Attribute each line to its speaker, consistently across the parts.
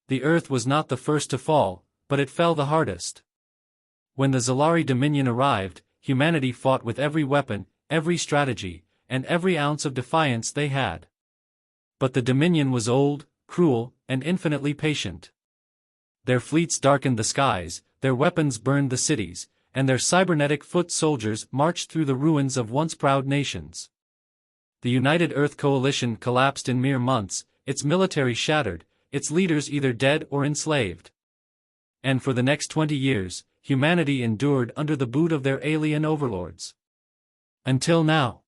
Speaker 1: The Earth was not the first to fall, but it fell the hardest. When the Zalari Dominion arrived, humanity fought with every weapon, every strategy, and every ounce of defiance they had. But the Dominion was old, cruel, and infinitely patient. Their fleets darkened the skies, their weapons burned the cities, and their cybernetic foot soldiers marched through the ruins of once proud nations. The United Earth Coalition collapsed in mere months, its military shattered, its leaders either dead or enslaved. And for the next 20 years, humanity endured under the boot of their alien overlords. Until now.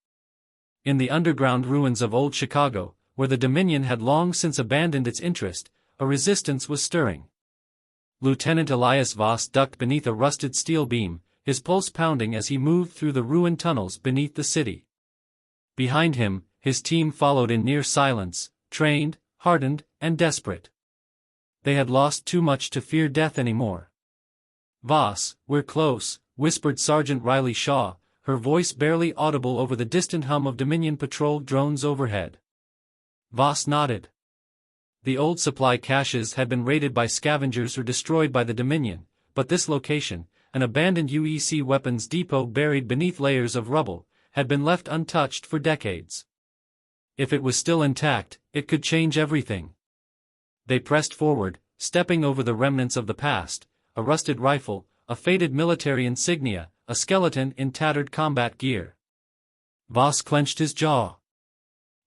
Speaker 1: In the underground ruins of old Chicago, where the Dominion had long since abandoned its interest, a resistance was stirring. Lieutenant Elias Voss ducked beneath a rusted steel beam, his pulse pounding as he moved through the ruined tunnels beneath the city. Behind him, his team followed in near silence, trained, hardened, and desperate. They had lost too much to fear death anymore. "Voss, we're close," whispered Sergeant Riley Shaw, her voice barely audible over the distant hum of Dominion patrol drones overhead. Voss nodded. The old supply caches had been raided by scavengers or destroyed by the Dominion, but this location, an abandoned UEC weapons depot buried beneath layers of rubble, had been left untouched for decades. If it was still intact, it could change everything. They pressed forward, stepping over the remnants of the past, a rusted rifle, a faded military insignia, a skeleton in tattered combat gear. Voss clenched his jaw.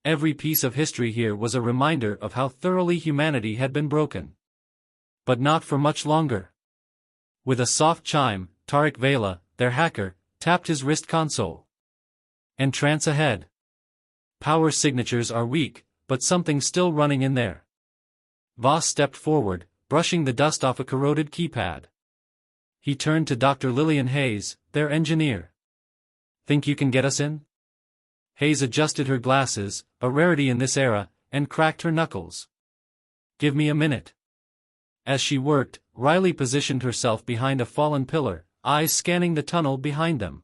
Speaker 1: Every piece of history here was a reminder of how thoroughly humanity had been broken. But not for much longer. With a soft chime, Tarek Vela, their hacker, tapped his wrist console. "Entrance ahead. Power signatures are weak, but something's still running in there." Voss stepped forward, brushing the dust off a corroded keypad. He turned to Dr. Lillian Hayes, their engineer. "Think you can get us in?" Hayes adjusted her glasses, a rarity in this era, and cracked her knuckles. "Give me a minute." As she worked, Riley positioned herself behind a fallen pillar, eyes scanning the tunnel behind them.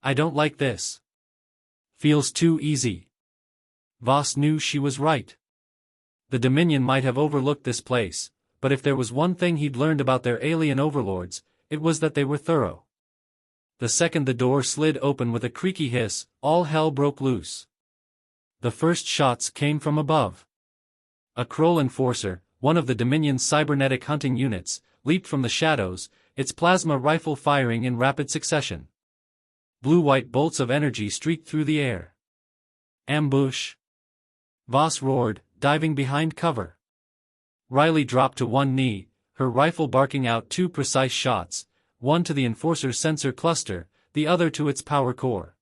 Speaker 1: "I don't like this. Feels too easy." Voss knew she was right. The Dominion might have overlooked this place, but if there was one thing he'd learned about their alien overlords, it was that they were thorough. The second the door slid open with a creaky hiss, all hell broke loose. The first shots came from above. A Kroll enforcer, one of the Dominion's cybernetic hunting units, leaped from the shadows, its plasma rifle firing in rapid succession. Blue-white bolts of energy streaked through the air. "Ambush!" Voss roared, diving behind cover. Riley dropped to one knee, her rifle barking out two precise shots, one to the enforcer's sensor cluster, the other to its power core.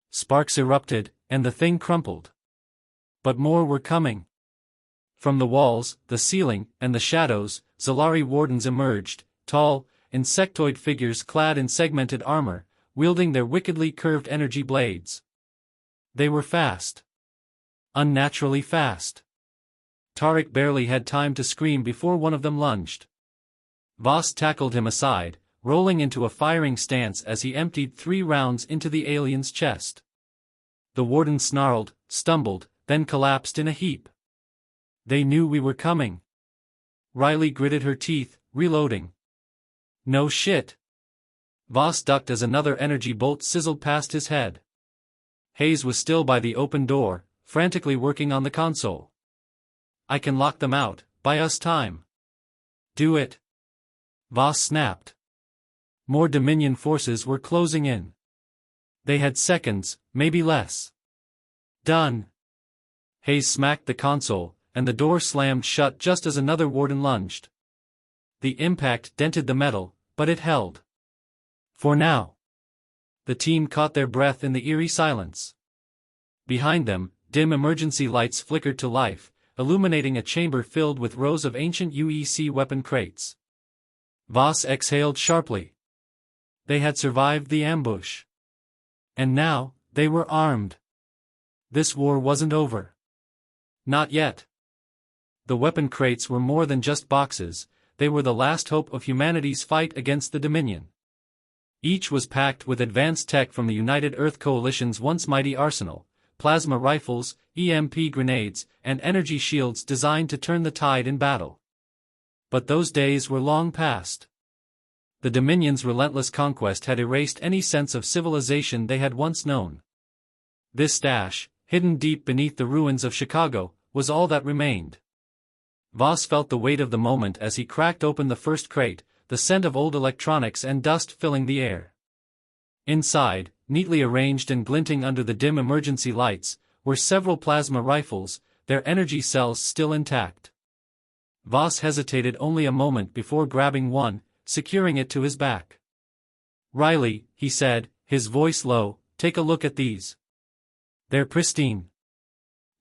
Speaker 1: Sparks erupted, and the thing crumpled. But more were coming. From the walls, the ceiling, and the shadows, Zalari wardens emerged, tall, insectoid figures clad in segmented armor, wielding their wickedly curved energy blades. They were fast. Unnaturally fast. Tarek barely had time to scream before one of them lunged. Voss tackled him aside, rolling into a firing stance as he emptied 3 rounds into the alien's chest. The warden snarled, stumbled, then collapsed in a heap. "They knew we were coming." Riley gritted her teeth, reloading. "No shit." Voss ducked as another energy bolt sizzled past his head. Hayes was still by the open door, frantically working on the console. "I can lock them out, buy us time." "Do it." Voss snapped. More Dominion forces were closing in. They had seconds, maybe less. "Done." Hayes smacked the console, and the door slammed shut just as another warden lunged. The impact dented the metal, but it held. For now. The team caught their breath in the eerie silence. Behind them, dim emergency lights flickered to life, illuminating a chamber filled with rows of ancient UEC weapon crates. Voss exhaled sharply. They had survived the ambush. And now, they were armed. This war wasn't over. Not yet. The weapon crates were more than just boxes, they were the last hope of humanity's fight against the Dominion. Each was packed with advanced tech from the United Earth Coalition's once mighty arsenal, plasma rifles, EMP grenades, and energy shields designed to turn the tide in battle. But those days were long past. The Dominion's relentless conquest had erased any sense of civilization they had once known. This stash, hidden deep beneath the ruins of Chicago, was all that remained. Voss felt the weight of the moment as he cracked open the first crate, the scent of old electronics and dust filling the air. Inside, neatly arranged and glinting under the dim emergency lights, were several plasma rifles, their energy cells still intact. Voss hesitated only a moment before grabbing one, securing it to his back. "Riley," he said, his voice low, "take a look at these. They're pristine."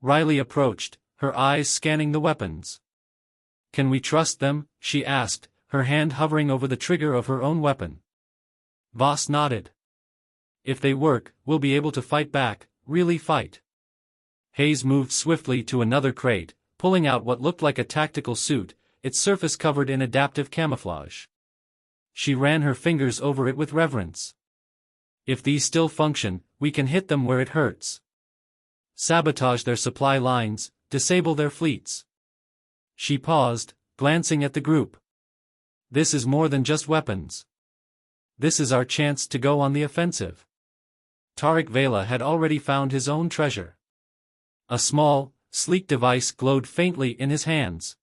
Speaker 1: Riley approached, her eyes scanning the weapons. "Can we trust them?" she asked, her hand hovering over the trigger of her own weapon. Voss nodded. "If they work, we'll be able to fight back, really fight." Hayes moved swiftly to another crate, pulling out what looked like a tactical suit, its surface covered in adaptive camouflage. She ran her fingers over it with reverence. "If these still function, we can hit them where it hurts. Sabotage their supply lines, disable their fleets." She paused, glancing at the group. "This is more than just weapons. This is our chance to go on the offensive." Tarek Vela had already found his own treasure. A small, sleek device glowed faintly in his hands.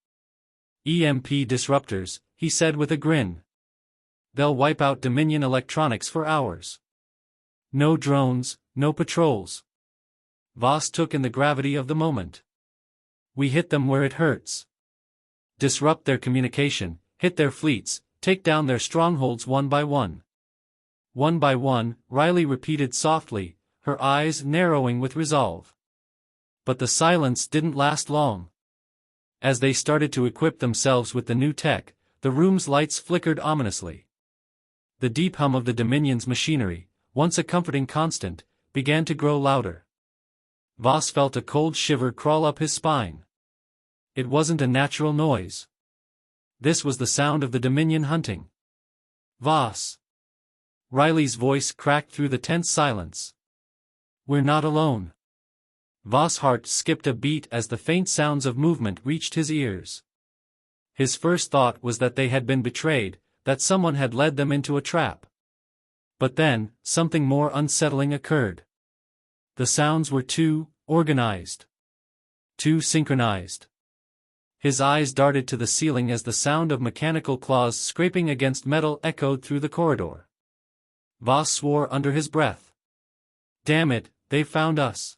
Speaker 1: "EMP disruptors," he said with a grin. "They'll wipe out Dominion electronics for hours. No drones, no patrols." Voss took in the gravity of the moment. "We hit them where it hurts. Disrupt their communication, hit their fleets, take down their strongholds one by one." "One by one," Riley repeated softly, her eyes narrowing with resolve. But the silence didn't last long. As they started to equip themselves with the new tech, the room's lights flickered ominously. The deep hum of the Dominion's machinery, once a comforting constant, began to grow louder. Voss felt a cold shiver crawl up his spine. It wasn't a natural noise. This was the sound of the Dominion hunting. "Voss!" Riley's voice cracked through the tense silence. "We're not alone." Voss' heart skipped a beat as the faint sounds of movement reached his ears. His first thought was that they had been betrayed, that someone had led them into a trap. But then, something more unsettling occurred. The sounds were too organized. Too synchronized. His eyes darted to the ceiling as the sound of mechanical claws scraping against metal echoed through the corridor. Voss swore under his breath. "Damn it, they've found us."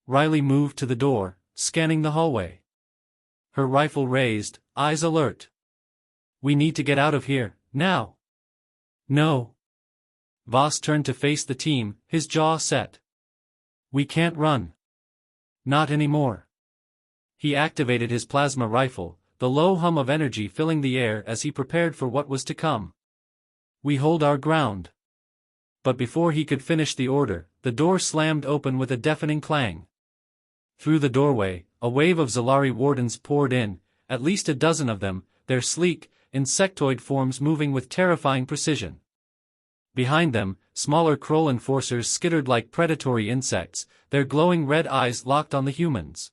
Speaker 1: Riley moved to the door, scanning the hallway. Her rifle raised, eyes alert. "We need to get out of here, now." "No." Voss turned to face the team, his jaw set. "We can't run. Not anymore." He activated his plasma rifle, the low hum of energy filling the air as he prepared for what was to come. "We hold our ground." But before he could finish the order, the door slammed open with a deafening clang. Through the doorway, a wave of Zalari wardens poured in, at least a dozen of them, their sleek, insectoid forms moving with terrifying precision. Behind them, smaller Kroll enforcers skittered like predatory insects, their glowing red eyes locked on the humans.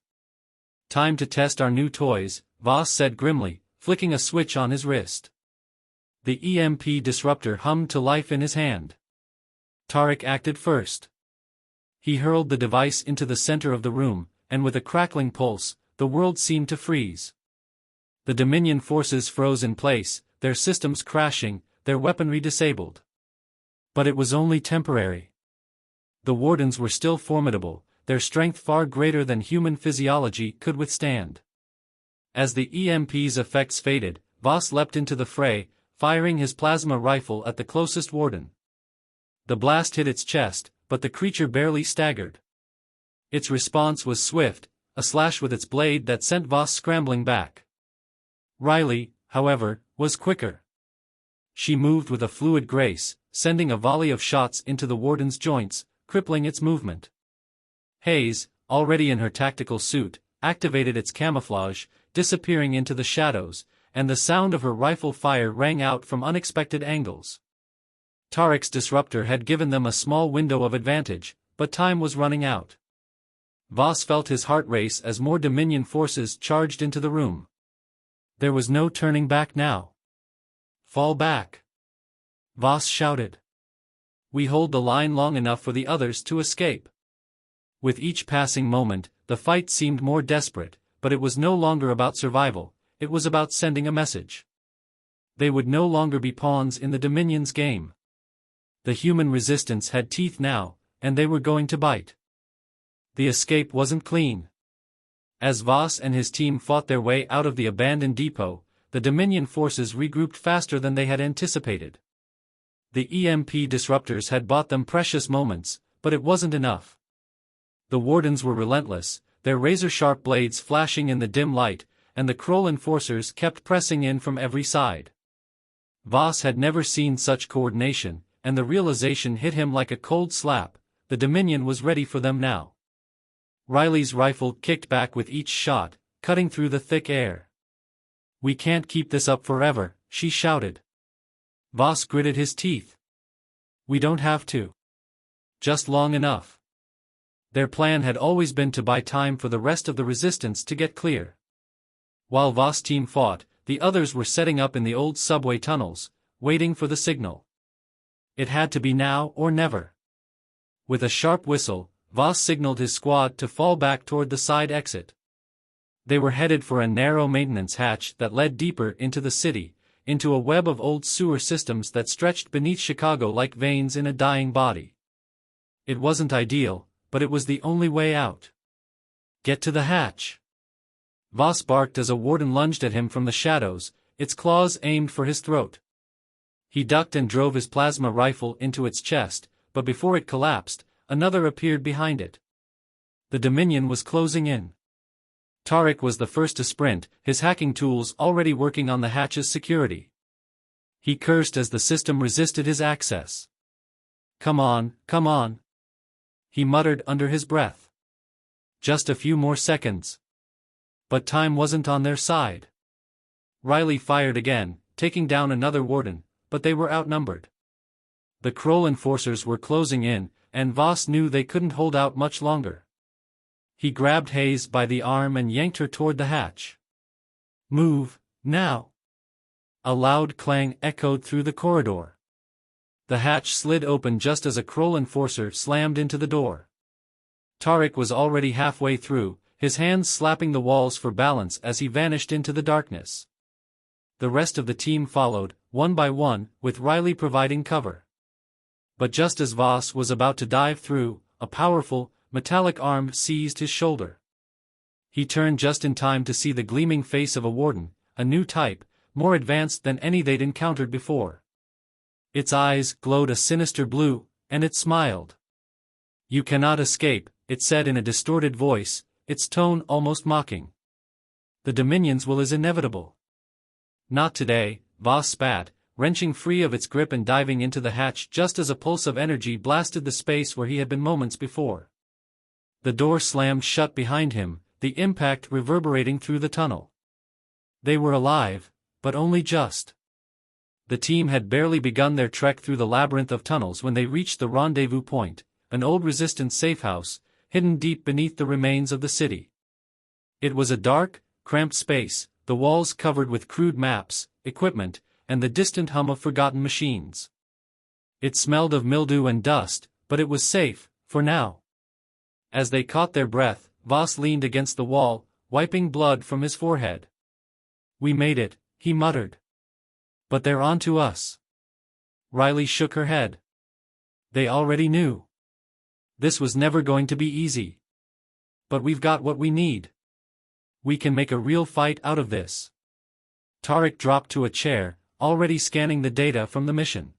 Speaker 1: "Time to test our new toys," Voss said grimly, flicking a switch on his wrist. The EMP disruptor hummed to life in his hand. Tarek acted first. He hurled the device into the center of the room, and with a crackling pulse, the world seemed to freeze. The Dominion forces froze in place, their systems crashing, their weaponry disabled. But it was only temporary. The wardens were still formidable, their strength far greater than human physiology could withstand. As the EMP's effects faded, Voss leapt into the fray, firing his plasma rifle at the closest warden. The blast hit its chest, but the creature barely staggered. Its response was swift, a slash with its blade that sent Voss scrambling back. Riley, however, was quicker. She moved with a fluid grace, sending a volley of shots into the warden's joints, crippling its movement. Hayes, already in her tactical suit, activated its camouflage, disappearing into the shadows, and the sound of her rifle fire rang out from unexpected angles. Tarek's disruptor had given them a small window of advantage, but time was running out. Voss felt his heart race as more Dominion forces charged into the room. There was no turning back now. Fall back! Voss shouted. We hold the line long enough for the others to escape. With each passing moment, the fight seemed more desperate, but it was no longer about survival, it was about sending a message. They would no longer be pawns in the Dominion's game. The human resistance had teeth now, and they were going to bite. The escape wasn't clean. As Voss and his team fought their way out of the abandoned depot, the Dominion forces regrouped faster than they had anticipated. The EMP disruptors had bought them precious moments, but it wasn't enough. The Wardens were relentless, their razor-sharp blades flashing in the dim light, and the Kroll enforcers kept pressing in from every side. Voss had never seen such coordination, and the realization hit him like a cold slap: the Dominion was ready for them now. Riley's rifle kicked back with each shot, cutting through the thick air. "We can't keep this up forever," she shouted. Voss gritted his teeth. "We don't have to. Just long enough." Their plan had always been to buy time for the rest of the resistance to get clear. While Voss' team fought, the others were setting up in the old subway tunnels, waiting for the signal. It had to be now or never. With a sharp whistle, Voss signaled his squad to fall back toward the side exit. They were headed for a narrow maintenance hatch that led deeper into the city, into a web of old sewer systems that stretched beneath Chicago like veins in a dying body. It wasn't ideal, but it was the only way out. "Get to the hatch!" Voss barked as a warden lunged at him from the shadows, its claws aimed for his throat. He ducked and drove his plasma rifle into its chest, but before it collapsed, another appeared behind it. The Dominion was closing in. Tarek was the first to sprint, his hacking tools already working on the hatch's security. He cursed as the system resisted his access. Come on," he muttered under his breath. Just a few more seconds. But time wasn't on their side. Riley fired again, taking down another warden, but they were outnumbered. The Kroll enforcers were closing in, and Voss knew they couldn't hold out much longer. He grabbed Hayes by the arm and yanked her toward the hatch. "Move, now!" A loud clang echoed through the corridor. The hatch slid open just as a Kroll enforcer slammed into the door. Tarek was already halfway through, his hands slapping the walls for balance as he vanished into the darkness. The rest of the team followed, one by one, with Riley providing cover. But just as Voss was about to dive through, a powerful, metallic arm seized his shoulder. He turned just in time to see the gleaming face of a warden, a new type, more advanced than any they'd encountered before. Its eyes glowed a sinister blue, and it smiled. "You cannot escape," it said in a distorted voice, its tone almost mocking. "The Dominion's will is inevitable." "Not today," Voss spat, wrenching free of its grip and diving into the hatch just as a pulse of energy blasted the space where he had been moments before. The door slammed shut behind him, the impact reverberating through the tunnel. They were alive, but only just. The team had barely begun their trek through the labyrinth of tunnels when they reached the rendezvous point, an old Resistance safehouse, hidden deep beneath the remains of the city. It was a dark, cramped space, the walls covered with crude maps, equipment, and the distant hum of forgotten machines. It smelled of mildew and dust, but it was safe, for now. As they caught their breath, Voss leaned against the wall, wiping blood from his forehead. "We made it," he muttered. "But they're on to us." Riley shook her head. "They already knew. This was never going to be easy. But we've got what we need. We can make a real fight out of this." Tarek dropped to a chair, already scanning the data from the mission.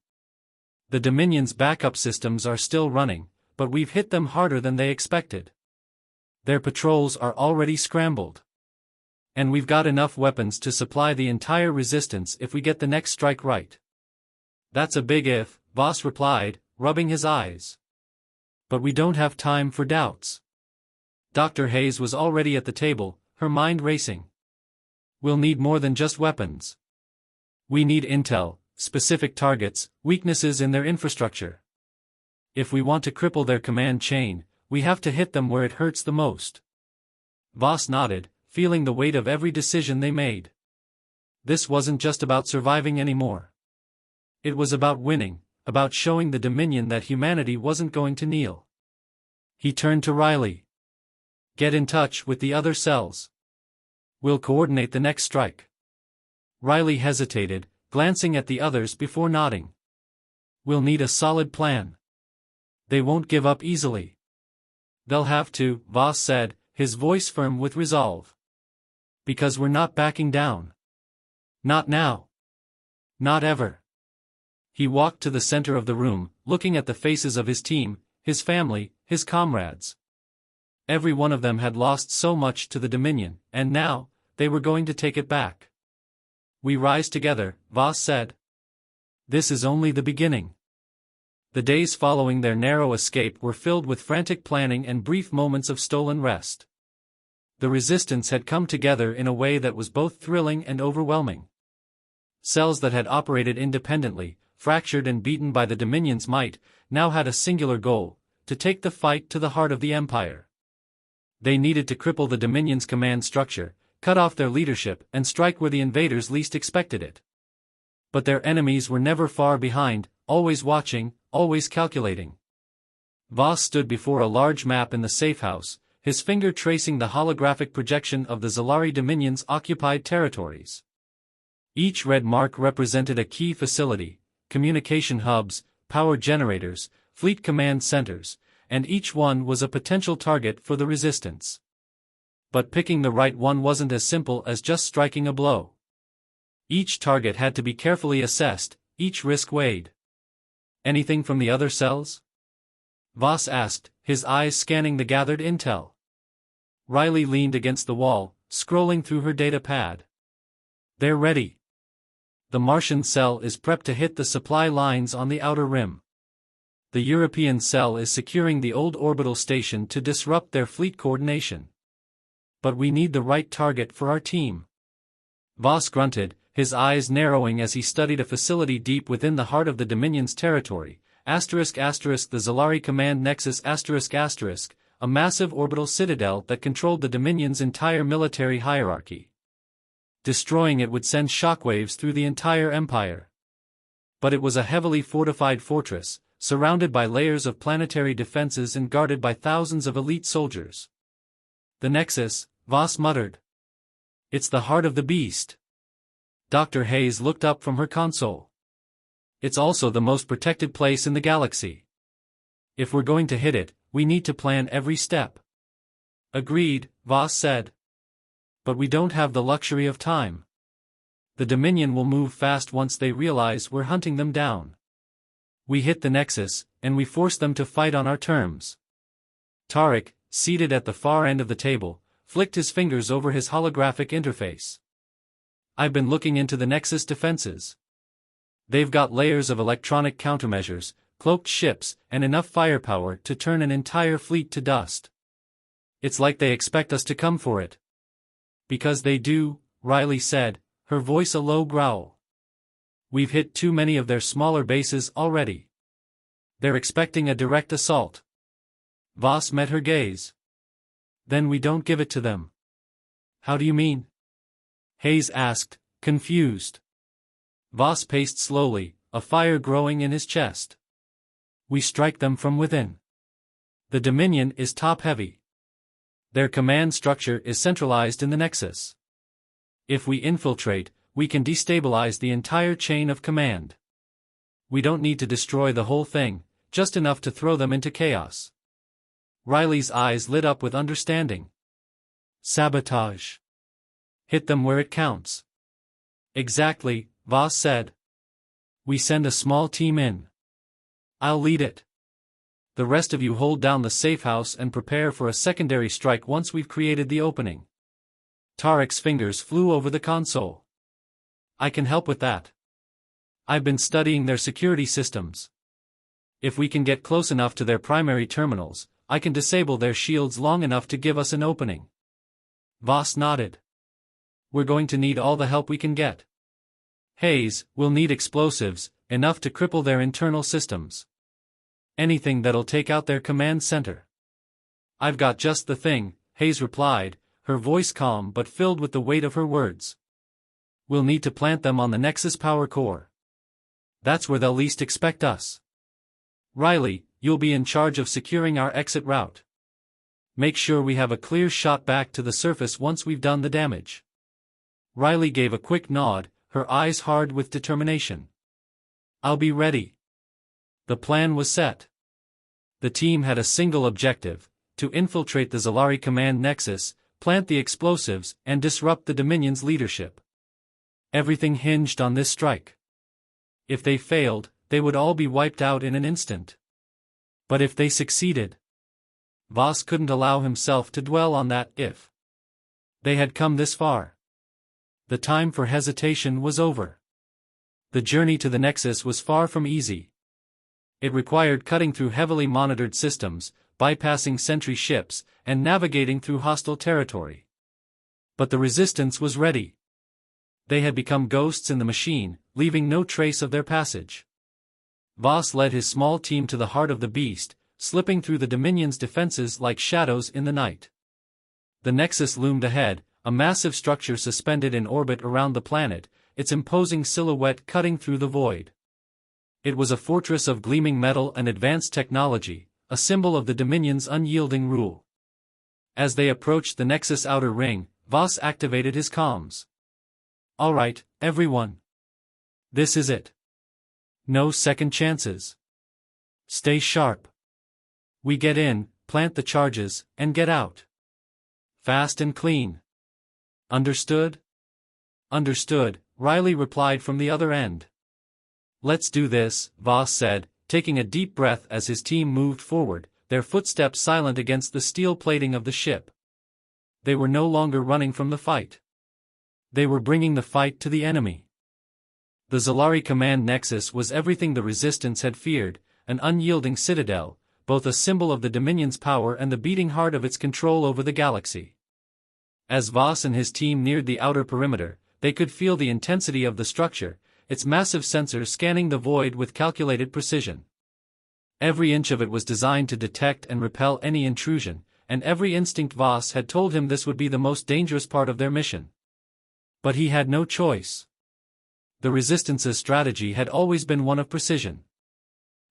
Speaker 1: "The Dominion's backup systems are still running, but we've hit them harder than they expected. Their patrols are already scrambled. And we've got enough weapons to supply the entire resistance if we get the next strike right." "That's a big if," Voss replied, rubbing his eyes. "But we don't have time for doubts." Dr. Hayes was already at the table, her mind racing. "We'll need more than just weapons. We need intel, specific targets, weaknesses in their infrastructure. If we want to cripple their command chain, we have to hit them where it hurts the most." Voss nodded, feeling the weight of every decision they made. This wasn't just about surviving anymore. It was about winning, about showing the Dominion that humanity wasn't going to kneel. He turned to Riley. Get in touch with the other cells. We'll coordinate the next strike. Riley hesitated, glancing at the others before nodding. We'll need a solid plan. They won't give up easily. They'll have to, Voss said, his voice firm with resolve. Because we're not backing down. Not now. Not ever. He walked to the center of the room, looking at the faces of his team, his family, his comrades. Every one of them had lost so much to the Dominion, and now, they were going to take it back. We rise together, Voss said. This is only the beginning. The days following their narrow escape were filled with frantic planning and brief moments of stolen rest. The resistance had come together in a way that was both thrilling and overwhelming. Cells that had operated independently, fractured and beaten by the Dominion's might, now had a singular goal: to take the fight to the heart of the Empire. They needed to cripple the Dominion's command structure, cut off their leadership, and strike where the invaders least expected it. But their enemies were never far behind, always watching, always calculating. Voss stood before a large map in the safe house, his finger tracing the holographic projection of the Zalari Dominion's occupied territories. Each red mark represented a key facility: communication hubs, power generators, fleet command centers, and each one was a potential target for the resistance. But picking the right one wasn't as simple as just striking a blow. Each target had to be carefully assessed, each risk weighed. Anything from the other cells? Voss asked, his eyes scanning the gathered intel. Riley leaned against the wall, scrolling through her data pad. They're ready. The Martian cell is prepped to hit the supply lines on the outer rim. The European cell is securing the old orbital station to disrupt their fleet coordination. But we need the right target for our team. Voss grunted, his eyes narrowing as he studied a facility deep within the heart of the Dominion's territory, *** the Zalari Command Nexus ***, a massive orbital citadel that controlled the Dominion's entire military hierarchy. Destroying it would send shockwaves through the entire empire. But it was a heavily fortified fortress, surrounded by layers of planetary defenses and guarded by thousands of elite soldiers. The Nexus, Voss muttered. It's the heart of the beast. Dr. Hayes looked up from her console. It's also the most protected place in the galaxy. If we're going to hit it, we need to plan every step. Agreed, Voss said. But we don't have the luxury of time. The Dominion will move fast once they realize we're hunting them down. We hit the Nexus, and we force them to fight on our terms. Tarek, seated at the far end of the table, flicked his fingers over his holographic interface. I've been looking into the Nexus defenses. They've got layers of electronic countermeasures, cloaked ships, and enough firepower to turn an entire fleet to dust. It's like they expect us to come for it. Because they do, Riley said, her voice a low growl. We've hit too many of their smaller bases already. They're expecting a direct assault. Voss met her gaze. Then we don't give it to them. How do you mean? Hayes asked, confused. Voss paced slowly, a fire growing in his chest. We strike them from within. The Dominion is top-heavy. Their command structure is centralized in the Nexus. If we infiltrate, we can destabilize the entire chain of command. We don't need to destroy the whole thing, just enough to throw them into chaos. Riley's eyes lit up with understanding. Sabotage. Hit them where it counts. Exactly, Voss said. We send a small team in. I'll lead it. The rest of you hold down the safe house and prepare for a secondary strike once we've created the opening. Tarek's fingers flew over the console. I can help with that. I've been studying their security systems. If we can get close enough to their primary terminals, I can disable their shields long enough to give us an opening. Voss nodded. We're going to need all the help we can get. Hayes, we'll need explosives, enough to cripple their internal systems. Anything that'll take out their command center. I've got just the thing, Hayes replied, her voice calm but filled with the weight of her words. We'll need to plant them on the Nexus power core. That's where they'll least expect us. Riley, you'll be in charge of securing our exit route. Make sure we have a clear shot back to the surface once we've done the damage. Riley gave a quick nod, her eyes hard with determination. I'll be ready. The plan was set. The team had a single objective: to infiltrate the Zalari command nexus, plant the explosives, and disrupt the Dominion's leadership. Everything hinged on this strike. If they failed, they would all be wiped out in an instant. But if they succeeded, Voss couldn't allow himself to dwell on that if. They had come this far. The time for hesitation was over. The journey to the Nexus was far from easy. It required cutting through heavily monitored systems, bypassing sentry ships, and navigating through hostile territory. But the Resistance was ready. They had become ghosts in the machine, leaving no trace of their passage. Voss led his small team to the heart of the beast, slipping through the Dominion's defenses like shadows in the night. The Nexus loomed ahead, a massive structure suspended in orbit around the planet, its imposing silhouette cutting through the void. It was a fortress of gleaming metal and advanced technology, a symbol of the Dominion's unyielding rule. As they approached the Nexus outer ring, Voss activated his comms. All right, everyone. This is it. No second chances. Stay sharp. We get in, plant the charges, and get out. Fast and clean. Understood? Understood, Riley replied from the other end. Let's do this, Voss said, taking a deep breath as his team moved forward, their footsteps silent against the steel plating of the ship. They were no longer running from the fight. They were bringing the fight to the enemy. The Zalari command nexus was everything the Resistance had feared, an unyielding citadel, both a symbol of the Dominion's power and the beating heart of its control over the galaxy. As Voss and his team neared the outer perimeter, they could feel the intensity of the structure, its massive sensors scanning the void with calculated precision. Every inch of it was designed to detect and repel any intrusion, and every instinct Voss had told him this would be the most dangerous part of their mission. But he had no choice. The Resistance's strategy had always been one of precision.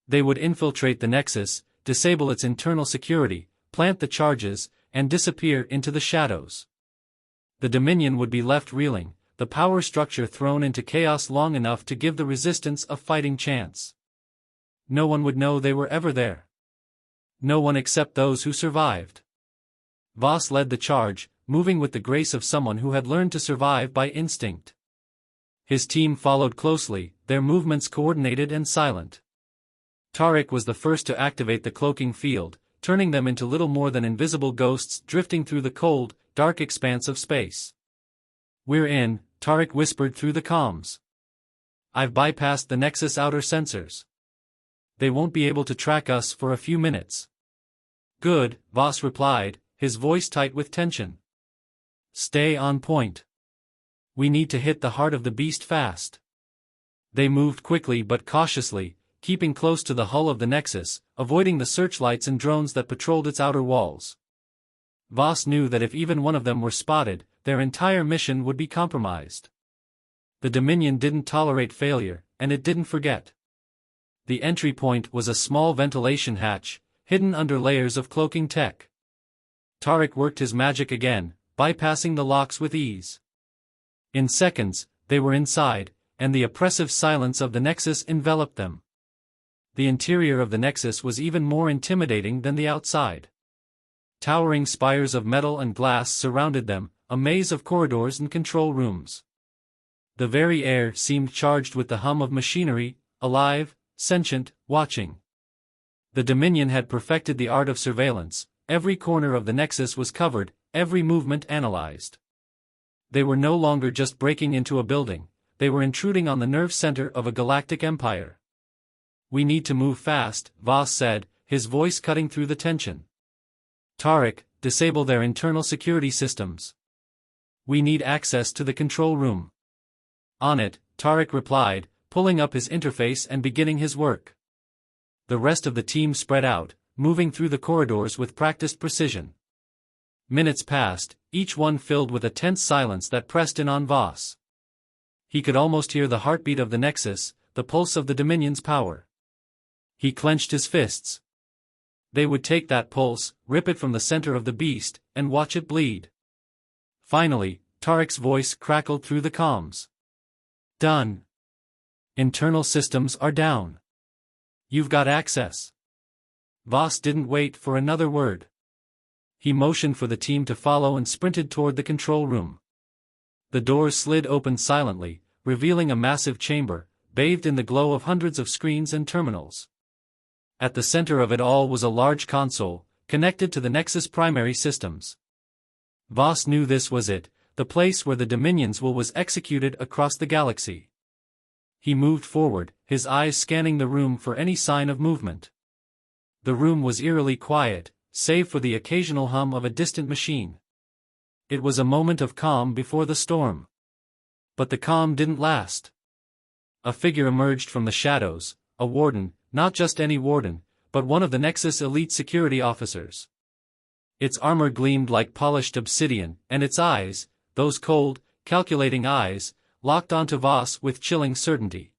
Speaker 1: They would infiltrate the Nexus, disable its internal security, plant the charges, and disappear into the shadows. The Dominion would be left reeling, the power structure thrown into chaos long enough to give the Resistance a fighting chance. No one would know they were ever there. No one except those who survived. Voss led the charge, moving with the grace of someone who had learned to survive by instinct. His team followed closely, their movements coordinated and silent. Tarek was the first to activate the cloaking field, turning them into little more than invisible ghosts drifting through the cold, dark expanse of space. "We're in," Tarek whispered through the comms. "I've bypassed the Nexus outer sensors. They won't be able to track us for a few minutes." "Good," Voss replied, his voice tight with tension. "Stay on point. We need to hit the heart of the beast fast." They moved quickly but cautiously, keeping close to the hull of the Nexus, avoiding the searchlights and drones that patrolled its outer walls. Voss knew that if even one of them were spotted, their entire mission would be compromised. The Dominion didn't tolerate failure, and it didn't forget. The entry point was a small ventilation hatch, hidden under layers of cloaking tech. Tarek worked his magic again, bypassing the locks with ease. In seconds, they were inside, and the oppressive silence of the Nexus enveloped them. The interior of the Nexus was even more intimidating than the outside. Towering spires of metal and glass surrounded them, a maze of corridors and control rooms. The very air seemed charged with the hum of machinery, alive, sentient, watching. The Dominion had perfected the art of surveillance, every corner of the Nexus was covered, every movement analyzed. They were no longer just breaking into a building, they were intruding on the nerve center of a galactic empire. "We need to move fast," Voss said, his voice cutting through the tension. "Tarek, disable their internal security systems. We need access to the control room." "On it," Tarek replied, pulling up his interface and beginning his work. The rest of the team spread out, moving through the corridors with practiced precision. Minutes passed, each one filled with a tense silence that pressed in on Voss. He could almost hear the heartbeat of the Nexus, the pulse of the Dominion's power. He clenched his fists. They would take that pulse, rip it from the center of the beast, and watch it bleed. Finally, Tarek's voice crackled through the comms. Done. Internal systems are down. You've got access. Voss didn't wait for another word. He motioned for the team to follow and sprinted toward the control room. The doors slid open silently, revealing a massive chamber, bathed in the glow of hundreds of screens and terminals. At the center of it all was a large console, connected to the Nexus primary systems. Voss knew this was it, the place where the Dominion's will was executed across the galaxy. He moved forward, his eyes scanning the room for any sign of movement. The room was eerily quiet, save for the occasional hum of a distant machine. It was a moment of calm before the storm. But the calm didn't last. A figure emerged from the shadows, a warden, not just any warden, but one of the Nexus elite security officers. Its armor gleamed like polished obsidian, and its eyes, those cold, calculating eyes, locked onto Voss with chilling certainty.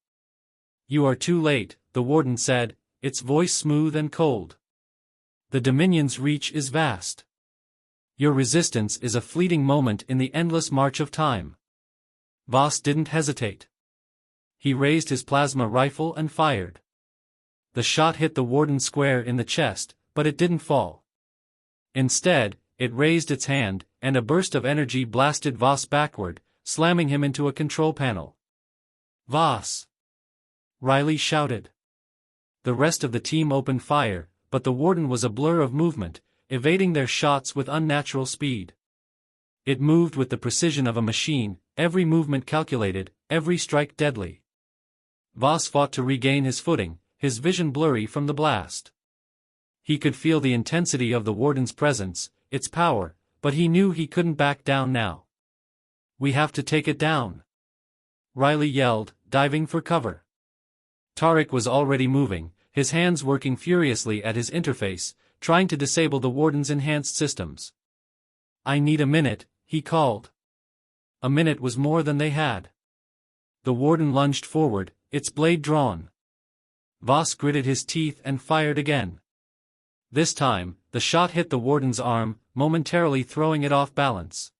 Speaker 1: "You are too late," the warden said, its voice smooth and cold. "The Dominion's reach is vast. Your resistance is a fleeting moment in the endless march of time." Voss didn't hesitate. He raised his plasma rifle and fired. The shot hit the warden square in the chest, but it didn't fall. Instead, it raised its hand, and a burst of energy blasted Voss backward, slamming him into a control panel. "Voss!" Riley shouted. The rest of the team opened fire, but the warden was a blur of movement, evading their shots with unnatural speed. It moved with the precision of a machine, every movement calculated, every strike deadly. Voss fought to regain his footing, his vision blurry from the blast. He could feel the intensity of the warden's presence, its power, but he knew he couldn't back down now. "We have to take it down," Riley yelled, diving for cover. Tarek was already moving, his hands working furiously at his interface, trying to disable the warden's enhanced systems. "I need a minute," he called. A minute was more than they had. The warden lunged forward, its blade drawn. Voss gritted his teeth and fired again. This time, the shot hit the warden's arm, momentarily throwing it off balance.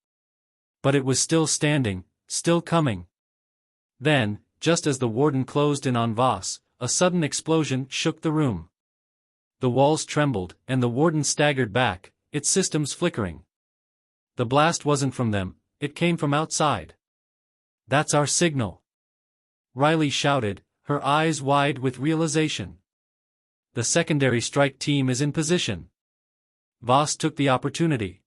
Speaker 1: But it was still standing, still coming. Then, just as the warden closed in on Voss, a sudden explosion shook the room. The walls trembled, and the warden staggered back, its systems flickering. The blast wasn't from them, it came from outside. "That's our signal," Riley shouted, her eyes wide with realization. "The secondary strike team is in position." Voss took the opportunity.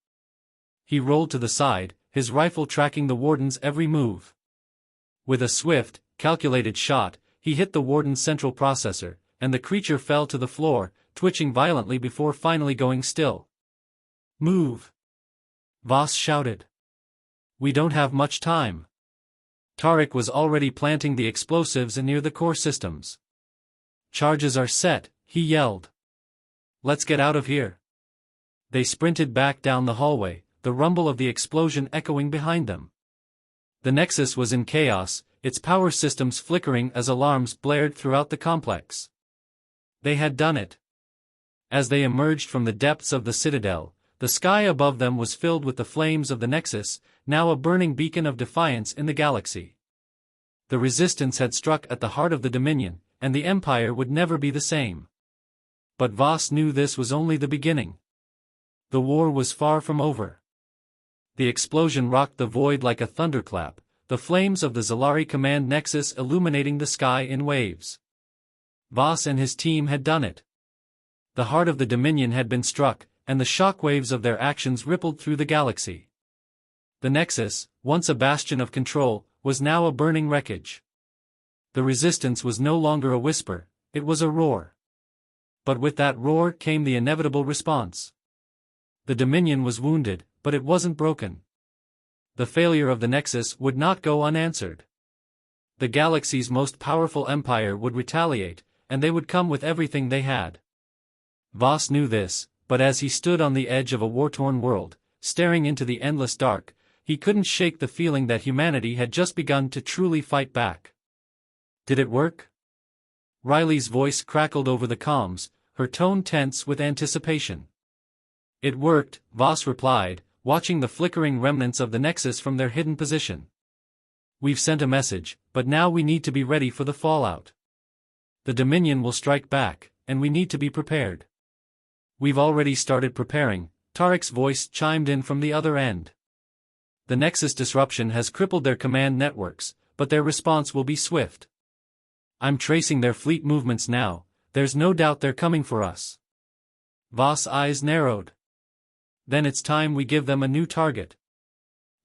Speaker 1: He rolled to the side, his rifle tracking the warden's every move. With a swift, calculated shot, he hit the warden's central processor, and the creature fell to the floor, twitching violently before finally going still. "Move!" Voss shouted. "We don't have much time." Tarek was already planting the explosives near the core systems. "Charges are set," he yelled. "Let's get out of here." They sprinted back down the hallway, the rumble of the explosion echoing behind them. The Nexus was in chaos, its power systems flickering as alarms blared throughout the complex. They had done it. As they emerged from the depths of the Citadel, the sky above them was filled with the flames of the Nexus, now a burning beacon of defiance in the galaxy. The Resistance had struck at the heart of the Dominion, and the Empire would never be the same. But Voss knew this was only the beginning. The war was far from over. The explosion rocked the void like a thunderclap, the flames of the Zalari Command Nexus illuminating the sky in waves. Voss and his team had done it. The heart of the Dominion had been struck, and the shockwaves of their actions rippled through the galaxy. The Nexus, once a bastion of control, was now a burning wreckage. The Resistance was no longer a whisper, it was a roar. But with that roar came the inevitable response. The Dominion was wounded, but it wasn't broken. The failure of the Nexus would not go unanswered. The galaxy's most powerful empire would retaliate, and they would come with everything they had. Voss knew this, but as he stood on the edge of a war-torn world, staring into the endless dark, he couldn't shake the feeling that humanity had just begun to truly fight back. Did it work? Riley's voice crackled over the comms, her tone tense with anticipation. It worked, Voss replied, watching the flickering remnants of the Nexus from their hidden position. We've sent a message, but now we need to be ready for the fallout. The Dominion will strike back, and we need to be prepared. We've already started preparing, Tarek's voice chimed in from the other end. The Nexus disruption has crippled their command networks, but their response will be swift. I'm tracing their fleet movements now, there's no doubt they're coming for us. Voss' eyes narrowed. Then it's time we give them a new target.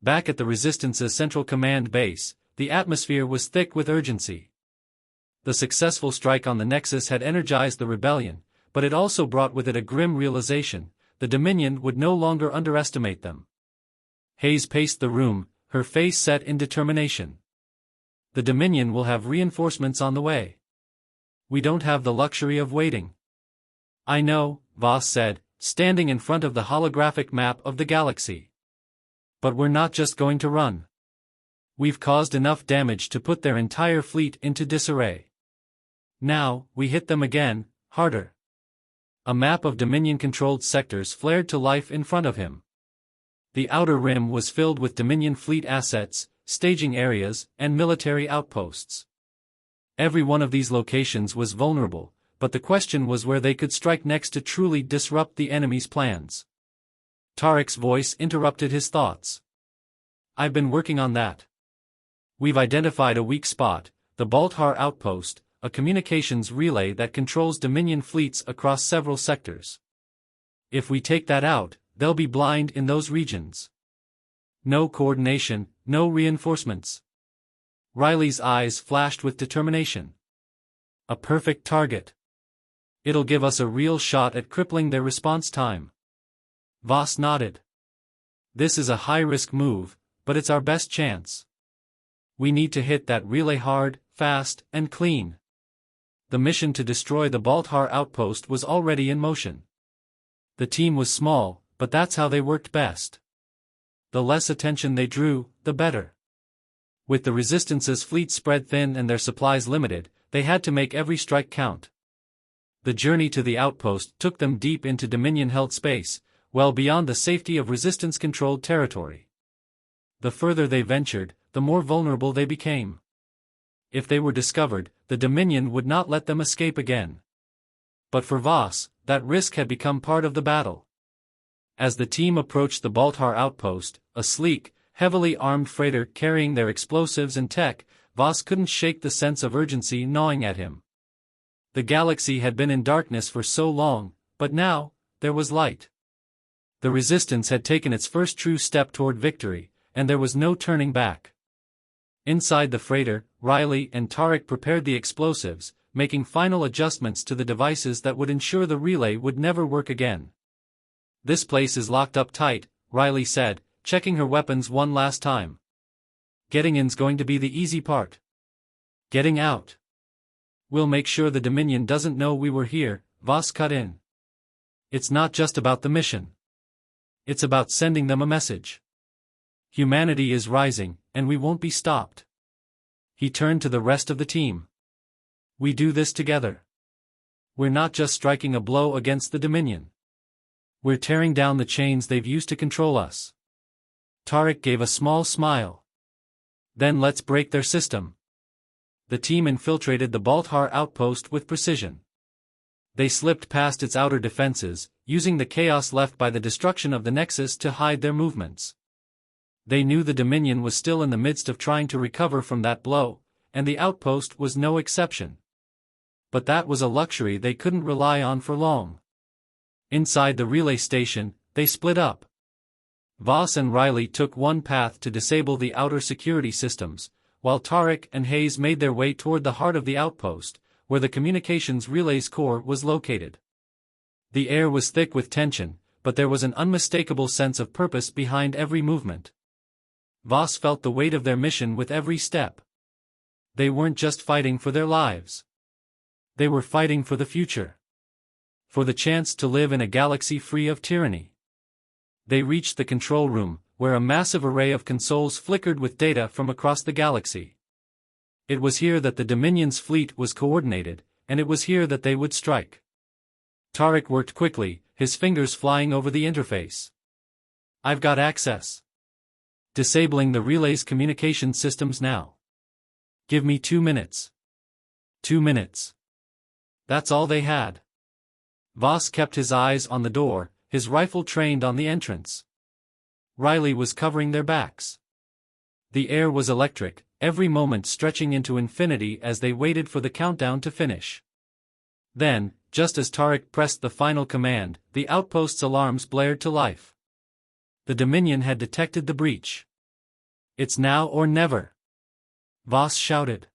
Speaker 1: Back at the Resistance's central command base, the atmosphere was thick with urgency. The successful strike on the Nexus had energized the rebellion, but it also brought with it a grim realization: the Dominion would no longer underestimate them. Hayes paced the room, her face set in determination. The Dominion will have reinforcements on the way. We don't have the luxury of waiting. I know, Voss said, standing in front of the holographic map of the galaxy. But we're not just going to run. We've caused enough damage to put their entire fleet into disarray. Now, we hit them again, harder. A map of Dominion-controlled sectors flared to life in front of him. The outer rim was filled with Dominion fleet assets, staging areas, and military outposts. Every one of these locations was vulnerable, but the question was where they could strike next to truly disrupt the enemy's plans. Tarek's voice interrupted his thoughts. I've been working on that. We've identified a weak spot, the Baltar outpost, a communications relay that controls Dominion fleets across several sectors. If we take that out, they'll be blind in those regions. No coordination, no reinforcements. Riley's eyes flashed with determination. A perfect target. It'll give us a real shot at crippling their response time. Voss nodded. This is a high-risk move, but it's our best chance. We need to hit that relay hard, fast, and clean. The mission to destroy the Baltar outpost was already in motion. The team was small, but that's how they worked best. The less attention they drew, the better. With the Resistance's fleet spread thin and their supplies limited, they had to make every strike count. The journey to the outpost took them deep into Dominion-held space, well beyond the safety of Resistance-controlled territory. The further they ventured, the more vulnerable they became. If they were discovered, the Dominion would not let them escape again. But for Voss, that risk had become part of the battle. As the team approached the Baltar outpost, a sleek, heavily armed freighter carrying their explosives and tech, Voss couldn't shake the sense of urgency gnawing at him. The galaxy had been in darkness for so long, but now, there was light. The Resistance had taken its first true step toward victory, and there was no turning back. Inside the freighter, Riley and Tarek prepared the explosives, making final adjustments to the devices that would ensure the relay would never work again. This place is locked up tight, Riley said, checking her weapons one last time. Getting in's going to be the easy part. Getting out. We'll make sure the Dominion doesn't know we were here, Voss cut in. It's not just about the mission. It's about sending them a message. Humanity is rising, and we won't be stopped. He turned to the rest of the team. We do this together. We're not just striking a blow against the Dominion. We're tearing down the chains they've used to control us. Tarek gave a small smile. Then let's break their system. The team infiltrated the Baltar outpost with precision. They slipped past its outer defenses, using the chaos left by the destruction of the Nexus to hide their movements. They knew the Dominion was still in the midst of trying to recover from that blow, and the outpost was no exception. But that was a luxury they couldn't rely on for long. Inside the relay station, they split up. Voss and Riley took one path to disable the outer security systems, while Tarek and Hayes made their way toward the heart of the outpost, where the communications relay's core was located. The air was thick with tension, but there was an unmistakable sense of purpose behind every movement. Voss felt the weight of their mission with every step. They weren't just fighting for their lives. They were fighting for the future. For the chance to live in a galaxy free of tyranny. They reached the control room, where a massive array of consoles flickered with data from across the galaxy. It was here that the Dominion's fleet was coordinated, and it was here that they would strike. Tarek worked quickly, his fingers flying over the interface. I've got access. Disabling the relay's communication systems now. Give me 2 minutes. 2 minutes. That's all they had. Voss kept his eyes on the door, his rifle trained on the entrance. Riley was covering their backs. The air was electric, every moment stretching into infinity as they waited for the countdown to finish. Then, just as Tarek pressed the final command, the outpost's alarms blared to life. The Dominion had detected the breach. It's now or never. Voss shouted.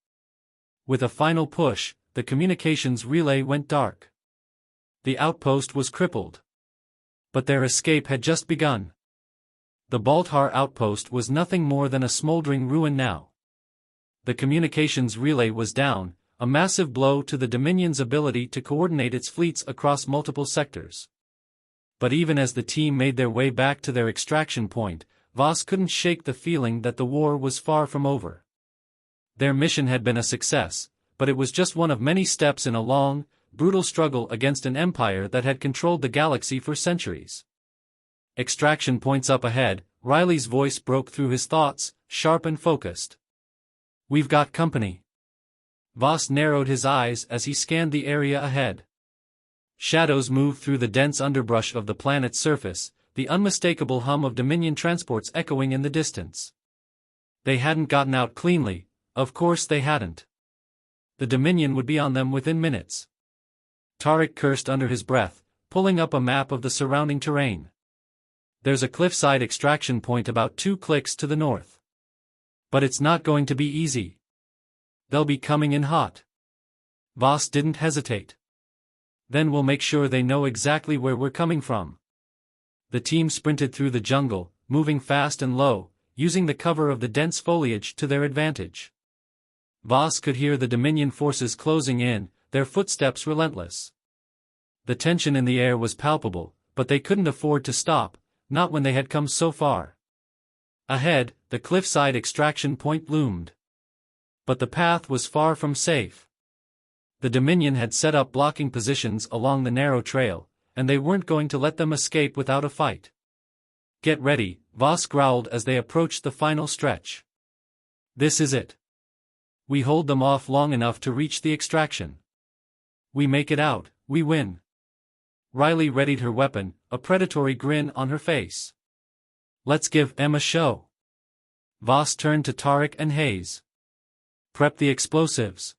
Speaker 1: With a final push, the communications relay went dark. The outpost was crippled. But their escape had just begun. The Baltar outpost was nothing more than a smoldering ruin now. The communications relay was down, a massive blow to the Dominion's ability to coordinate its fleets across multiple sectors. But even as the team made their way back to their extraction point, Voss couldn't shake the feeling that the war was far from over. Their mission had been a success, but it was just one of many steps in a long, brutal struggle against an empire that had controlled the galaxy for centuries. Extraction points up ahead, Riley's voice broke through his thoughts, sharp and focused. We've got company. Voss narrowed his eyes as he scanned the area ahead. Shadows moved through the dense underbrush of the planet's surface, the unmistakable hum of Dominion transports echoing in the distance. They hadn't gotten out cleanly, of course they hadn't. The Dominion would be on them within minutes. Tarek cursed under his breath, pulling up a map of the surrounding terrain. There's a cliffside extraction point about 2 clicks to the north. But it's not going to be easy. They'll be coming in hot. Voss didn't hesitate. Then we'll make sure they know exactly where we're coming from. The team sprinted through the jungle, moving fast and low, using the cover of the dense foliage to their advantage. Voss could hear the Dominion forces closing in, their footsteps relentless. The tension in the air was palpable, but they couldn't afford to stop, not when they had come so far. Ahead, the cliffside extraction point loomed. But the path was far from safe. The Dominion had set up blocking positions along the narrow trail, and they weren't going to let them escape without a fight. Get ready, Voss growled as they approached the final stretch. This is it. We hold them off long enough to reach the extraction. We make it out, we win. Riley readied her weapon, a predatory grin on her face. Let's give them a show. Voss turned to Tarek and Hayes. Prep the explosives.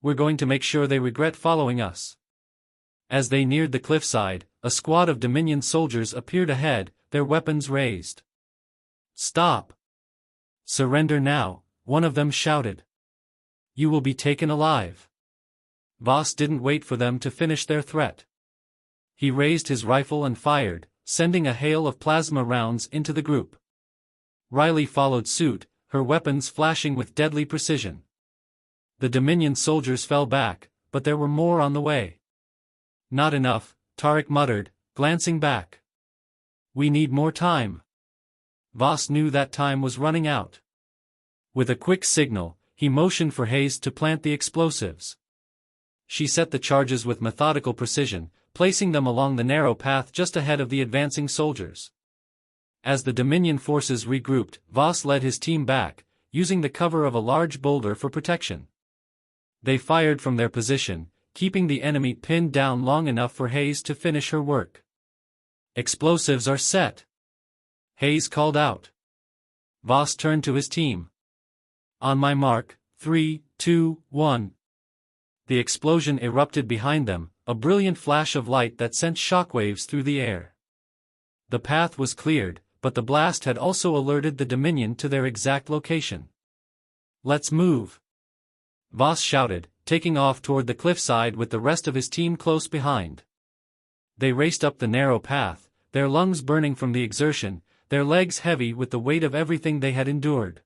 Speaker 1: We're going to make sure they regret following us. As they neared the cliffside, a squad of Dominion soldiers appeared ahead, their weapons raised. Stop! Surrender now, one of them shouted. You will be taken alive. Voss didn't wait for them to finish their threat. He raised his rifle and fired, sending a hail of plasma rounds into the group. Riley followed suit, her weapons flashing with deadly precision. The Dominion soldiers fell back, but there were more on the way. Not enough, Tarek muttered, glancing back. We need more time. Voss knew that time was running out. With a quick signal, he motioned for Hayes to plant the explosives. She set the charges with methodical precision, placing them along the narrow path just ahead of the advancing soldiers. As the Dominion forces regrouped, Voss led his team back, using the cover of a large boulder for protection. They fired from their position, keeping the enemy pinned down long enough for Hayes to finish her work. Explosives are set. Hayes called out. Voss turned to his team. On my mark, 3, 2, 1. The explosion erupted behind them, a brilliant flash of light that sent shockwaves through the air. The path was cleared, but the blast had also alerted the Dominion to their exact location. Let's move. Voss shouted, taking off toward the cliffside with the rest of his team close behind. They raced up the narrow path, their lungs burning from the exertion, their legs heavy with the weight of everything they had endured.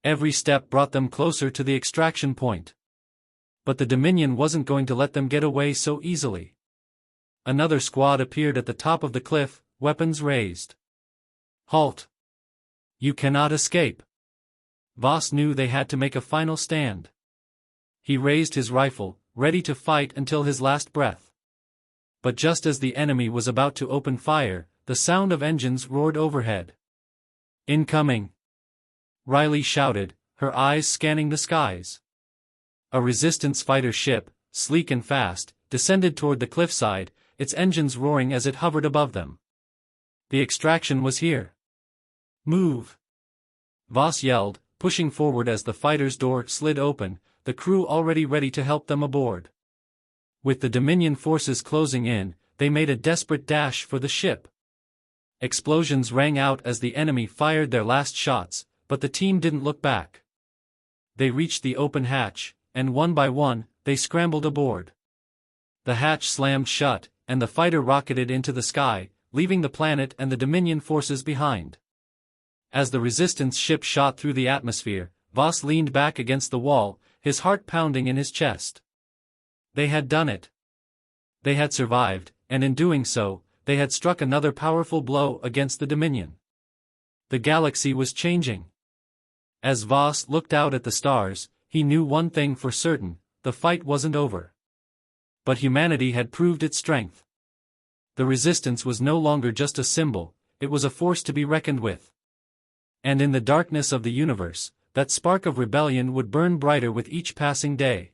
Speaker 1: Every step brought them closer to the extraction point. But the Dominion wasn't going to let them get away so easily. Another squad appeared at the top of the cliff, weapons raised. Halt! You cannot escape. Voss knew they had to make a final stand. He raised his rifle, ready to fight until his last breath. But just as the enemy was about to open fire, the sound of engines roared overhead. Incoming! Riley shouted, her eyes scanning the skies. A resistance fighter ship, sleek and fast, descended toward the cliffside, its engines roaring as it hovered above them. The extraction was here. Move! Voss yelled, pushing forward as the fighter's door slid open, the crew already ready to help them aboard. With the Dominion forces closing in, they made a desperate dash for the ship. Explosions rang out as the enemy fired their last shots, but the team didn't look back. They reached the open hatch, and one by one, they scrambled aboard. The hatch slammed shut, and the fighter rocketed into the sky, leaving the planet and the Dominion forces behind. As the resistance ship shot through the atmosphere, Voss leaned back against the wall, his heart pounding in his chest. They had done it. They had survived, and in doing so, they had struck another powerful blow against the Dominion. The galaxy was changing. As Voss looked out at the stars, he knew one thing for certain: the fight wasn't over. But humanity had proved its strength. The resistance was no longer just a symbol, it was a force to be reckoned with. And in the darkness of the universe, that spark of rebellion would burn brighter with each passing day.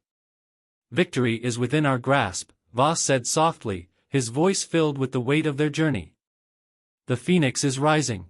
Speaker 1: Victory is within our grasp, Voss said softly, his voice filled with the weight of their journey. The phoenix is rising.